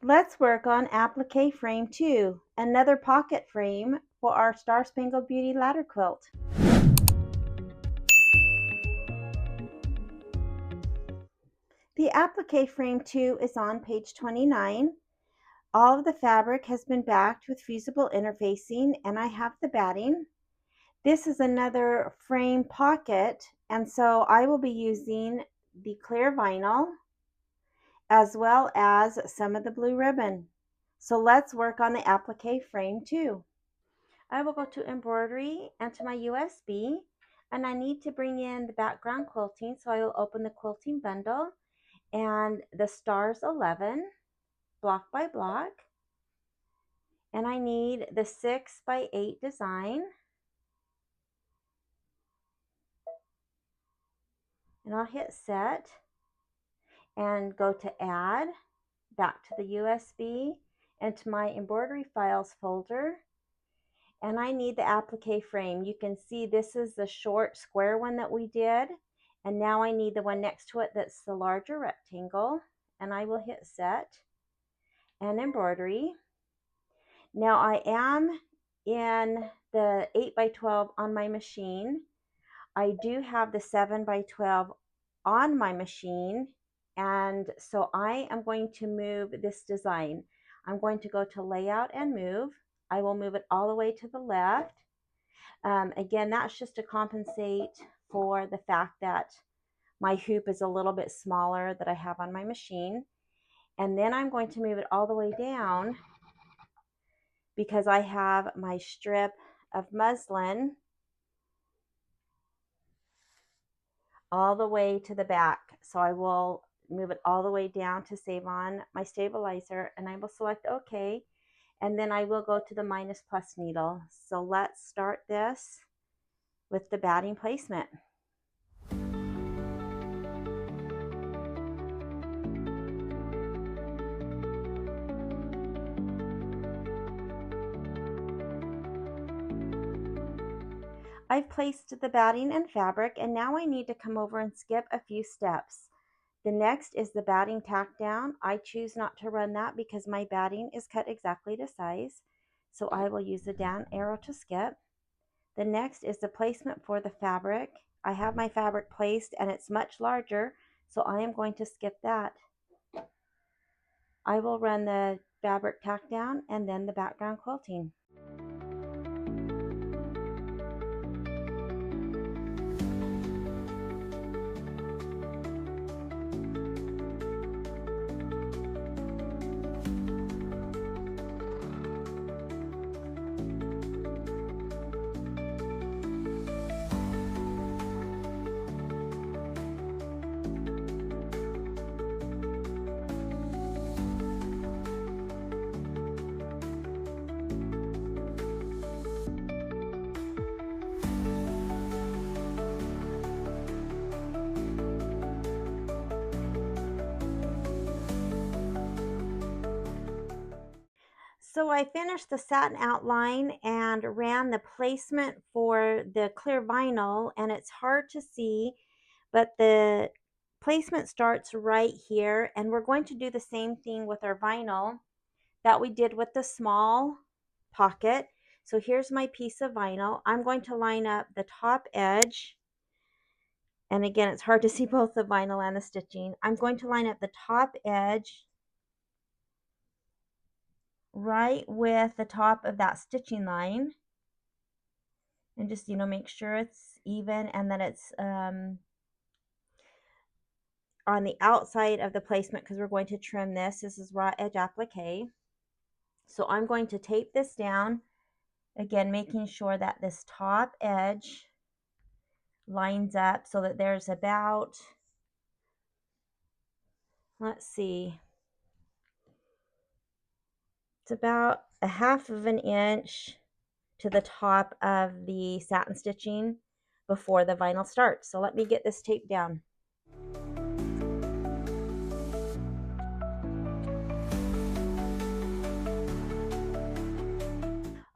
Let's work on Applique Frame 2, another pocket frame for our Star-Spangled Beauty ladder quilt. The Applique Frame 2 is on page 29. All of the fabric has been backed with fusible interfacing, and I have the batting. This is another frame pocket, and so I will be using the clear vinyl as well as some of the blue ribbon. So let's work on the Applique Frame 2. I will go to Embroidery and to my USB, and I need to bring in the background quilting, so I will open the quilting bundle and the stars 11 block by block, and I need the 6 by 8 design, and I'll hit set and go to add, back to the USB and to my embroidery files folder, and I need the applique frame. You can see this is the short square one that we did, and now I need the one next to it that's the larger rectangle, and I will hit set and embroidery. Now I am in the 8 by 12 on my machine. I do have the 7 by 12 on my machine, and so I am going to move this design. I'm going to go to layout and move. I will move it all the way to the left. Again, that's just to compensate for the fact that my hoop is a little bit smaller that I have on my machine. And then I'm going to move it all the way down because I have my strip of muslin all the way to the back. So I will move it all the way down to save on my stabilizer, and I will select OK, and then I will go to the minus plus needle. So let's start this with the batting placement. I've placed the batting and fabric, and now I need to come over and skip a few steps. The next is the batting tack down. I choose not to run that because my batting is cut exactly to size, so I will use the down arrow to skip. The next is the placement for the fabric. I have my fabric placed and it's much larger, so I am going to skip that. I will run the fabric tack down and then the background quilting. So I finished the satin outline and ran the placement for the clear vinyl, and it's hard to see, but the placement starts right here, and we're going to do the same thing with our vinyl that we did with the small pocket. So here's my piece of vinyl. I'm going to line up the top edge, and again, it's hard to see both the vinyl and the stitching. I'm going to line up the top edge right with the top of that stitching line, and just make sure it's even and that it's on the outside of the placement, because we're going to trim this. This is raw edge applique. So I'm going to tape this down, again making sure that this top edge lines up so that there's about, let's see, it's about a half of an inch to the top of the satin stitching before the vinyl starts. So let me get this taped down.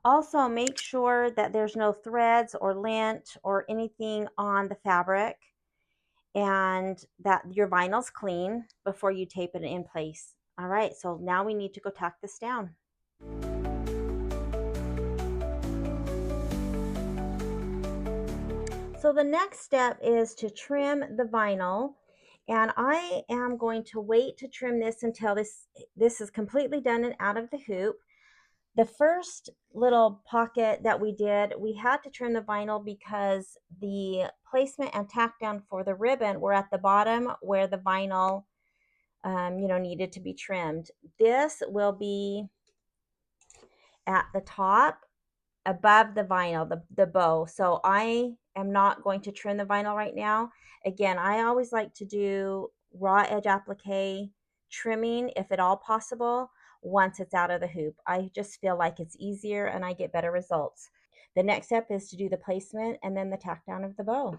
Also, make sure that there's no threads or lint or anything on the fabric, and that your vinyl's clean before you tape it in place. All right, so now we need to go tack this down. So the next step is to trim the vinyl, and I am going to wait to trim this until this is completely done and out of the hoop. The first little pocket that we did, we had to trim the vinyl because the placement and tack down for the ribbon were at the bottom where the vinyl needed to be trimmed. This will be at the top above the vinyl, the bow. So I am not going to trim the vinyl right now. Again, I always like to do raw edge applique trimming, if at all possible, once it's out of the hoop. I just feel like it's easier and I get better results. The next step is to do the placement and then the tack down of the bow.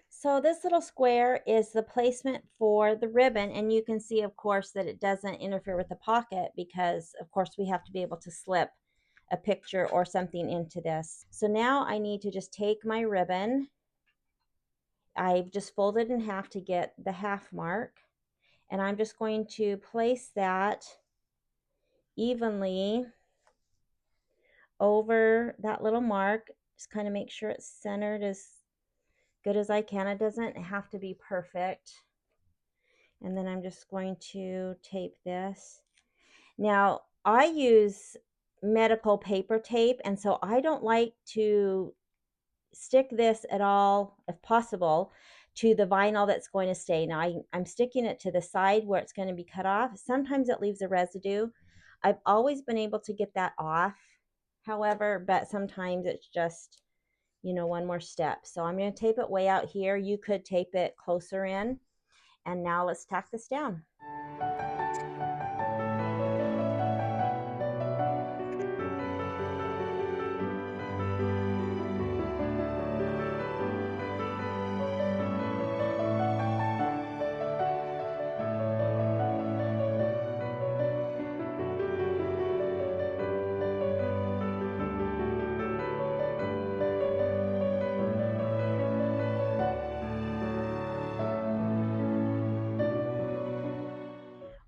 So this little square is the placement for the ribbon, and you can see, of course, that it doesn't interfere with the pocket because, of course, we have to be able to slip a picture or something into this. So now I need to just take my ribbon. I've just folded in half to get the half mark, and I'm just going to place that evenly over that little mark. Just kind of make sure it's centered as good as I can. It doesn't have to be perfect. And then I'm just going to tape this. Now, I use medical paper tape, and so I don't like to stick this at all, if possible, to the vinyl that's going to stay. Now, I'm sticking it to the side where it's going to be cut off. Sometimes it leaves a residue. I've always been able to get that off, however, but sometimes it's just, one more step. So I'm going to tape it way out here. You could tape it closer in. And now let's tack this down.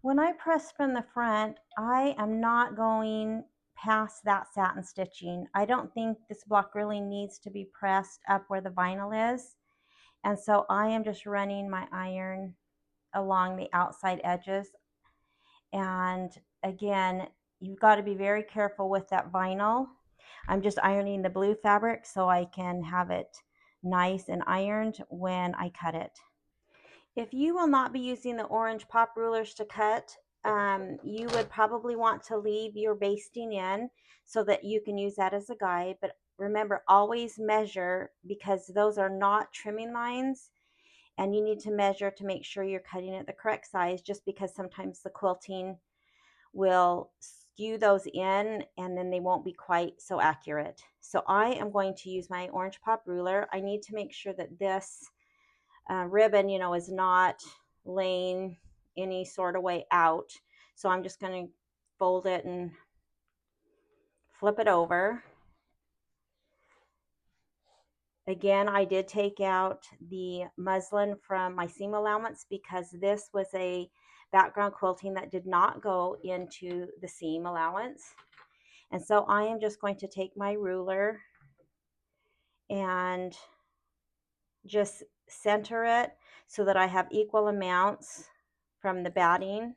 When I press from the front, I am not going past that satin stitching. I don't think this block really needs to be pressed up where the vinyl is. And so I am just running my iron along the outside edges. And again, you've got to be very careful with that vinyl. I'm just ironing the blue fabric so I can have it nice and ironed when I cut it. If you will not be using the orange pop rulers to cut, you would probably want to leave your basting in so that you can use that as a guide. But remember, always measure, because those are not trimming lines, and you need to measure to make sure you're cutting it the correct size, just because sometimes the quilting will skew those in and then they won't be quite so accurate. So I am going to use my orange pop ruler. I need to make sure that this ribbon, is not laying any sort of way out. So I'm just going to fold it and flip it over. Again, I did take out the muslin from my seam allowance because this was a background quilting that did not go into the seam allowance. And so I am just going to take my ruler and just center it so that I have equal amounts from the batting.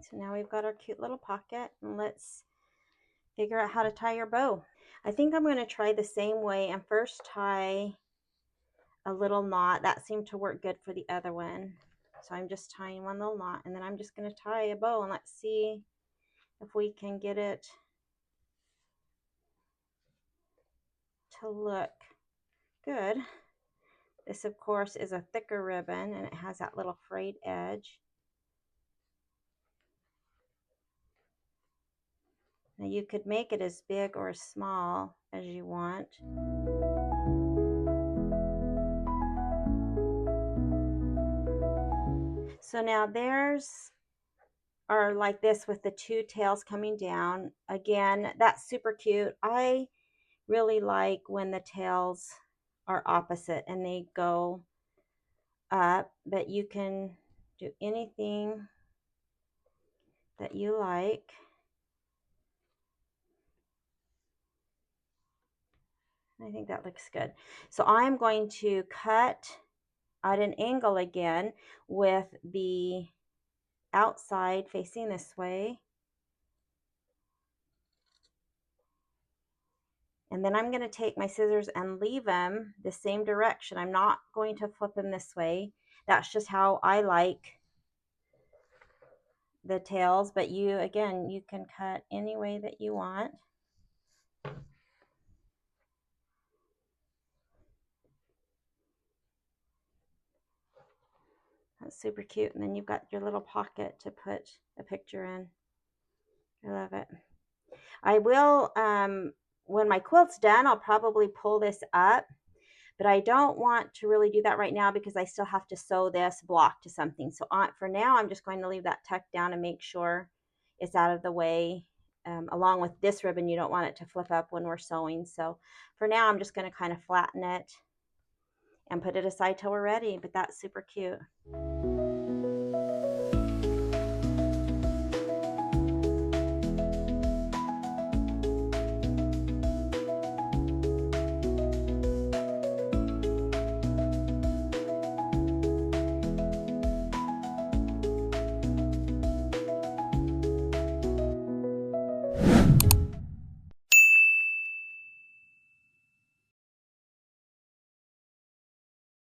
So now we've got our cute little pocket, and let's figure out how to tie your bow. I think I'm going to try the same way and first tie a little knot. That seemed to work good for the other one. So I'm just tying one little knot, and then I'm just going to tie a bow, and let's see if we can get it to look good. This, of course, is a thicker ribbon, and it has that little frayed edge. Now you could make it as big or as small as you want. So now there's are like this with the two tails coming down. Again, that's super cute. I really like when the tails are opposite and they go up, but you can do anything that you like. I think that looks good. So I'm going to cut at an angle again with the outside facing this way. And then I'm going to take my scissors and leave them the same direction. I'm not going to flip them this way. That's just how I like the tails, but you, again, you can cut any way that you want. That's super cute. And then you've got your little pocket to put a picture in. I love it. I will, when my quilt's done, I'll probably pull this up, but I don't want to really do that right now because I still have to sew this block to something. So for now, I'm just going to leave that tucked down and make sure it's out of the way. Along with this ribbon, you don't want it to flip up when we're sewing. So for now, I'm just going to kind of flatten it and put it aside till we're ready, but that's super cute.